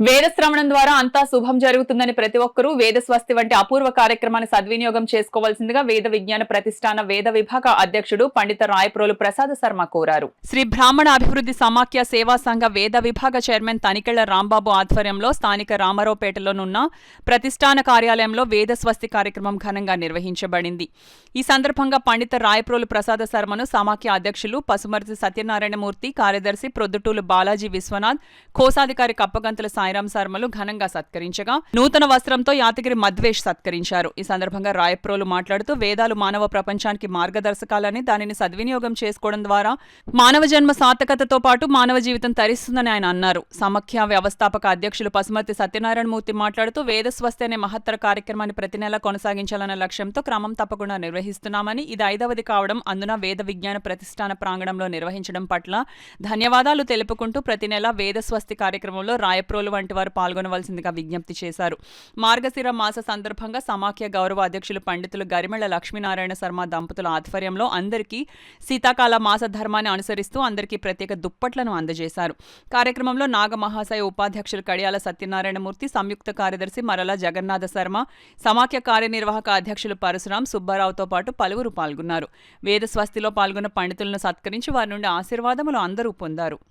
వేద శ్రవణం ద్వారా అంతా శుభం జరుగుతుందని ప్రతి ఒక్కరూ వేద స్వస్తి వంటి అపూర్వ కార్యక్రమాన్ని సద్వినియోగం చేసుకోవాల్సిందిగా వేద విజ్ఞాన ప్రతిష్టాన వేద విభాగ అధ్యక్షుడు పండిత రాయప్రోలు ప్రసాద శర్మ కోరారు. శ్రీ బ్రాహ్మణ అభివృద్ధి సమాఖ్య సేవా సంఘ వేద విభాగ చైర్మన్ తనికెళ్ల రాంబాబు ఆధ్వర్యంలో స్థానిక రామారావుపేటలోనున్న ప్రతిష్టాన కార్యాలయంలో వేద స్వస్తి కార్యక్రమం ఘనంగా నిర్వహించబడింది. ఈ సందర్భంగా పండిత రాయప్రోలు ప్రసాద శర్మను సమాఖ్య అధ్యక్షులు పసుమర్తి సత్యనారాయణమూర్తి, కార్యదర్శి ప్రొద్దుటూలు బాలాజీ విశ్వనాథ్, కోశాధికారి కప్పగంతుల సాయిరాం శర్మలు ఘనంగా సత్కరించగా నూతన వస్త్రంతో యాతగిరి మధ్వేష్ సత్కరించారు. ఈ సందర్భంగా రాయప్రోలు మాట్లాడుతూ వేదాలు మానవ ప్రపంచానికి మార్గదర్శకాలని, దానిని సద్వినియోగం చేసుకోవడం ద్వారా మానవ జన్మ సార్థకతతో పాటు మానవ జీవితం తరిస్తుందని ఆయన అన్నారు. సమాఖ్య వ్యవస్థాపక అధ్యక్షులు పసుమర్తి సత్యనారాయణమూర్తి మాట్లాడుతూ వేద స్వస్తి అనే మహత్తర కార్యక్రమాన్ని ప్రతి నెలా కొనసాగించాలన్న లక్ష్యంతో క్రమం తప్పకుండా నిర్వహిస్తున్నామని, ఇది 5వది కావడం, అందున వేద విజ్ఞాన ప్రతిష్టాన ప్రాంగణంలో నిర్వహించడం పట్ల ధన్యవాదాలు తెలుపుకుంటూ ప్రతి నెలా వేద స్వస్తి కార్యక్రమంలో రాయప్రోలు వంటి వారు పాల్గొనవలసిందిగా విజ్ఞప్తి చేశారు. మార్గశిర మాస సందర్భంగా సమాఖ్య గౌరవ అధ్యక్షులు పండితులు గరిమెళ్ల లక్ష్మీనారాయణ శర్మ దంపతుల ఆధ్వర్యంలో అందరికీ శీతాకాల మాస ధర్మాన్ని అనుసరిస్తూ అందరికీ ప్రత్యేక దుప్పట్లను అందజేశారు. కార్యక్రమంలో నాగమహాశయ ఉపాధ్యక్షులు కడియాల సత్యనారాయణమూర్తి, సంయుక్త కార్యదర్శి మరల జగన్నాథ శర్మ, సమాఖ్య కార్యనిర్వాహక అధ్యక్షులు పరశురాం, సుబ్బారావుతో పాటు పలువురు పాల్గొన్నారు. వేద స్వస్తిలో పాల్గొన్న పండితులను సత్కరించి వారి నుండి ఆశీర్వాదములు అందరూ పొందారు.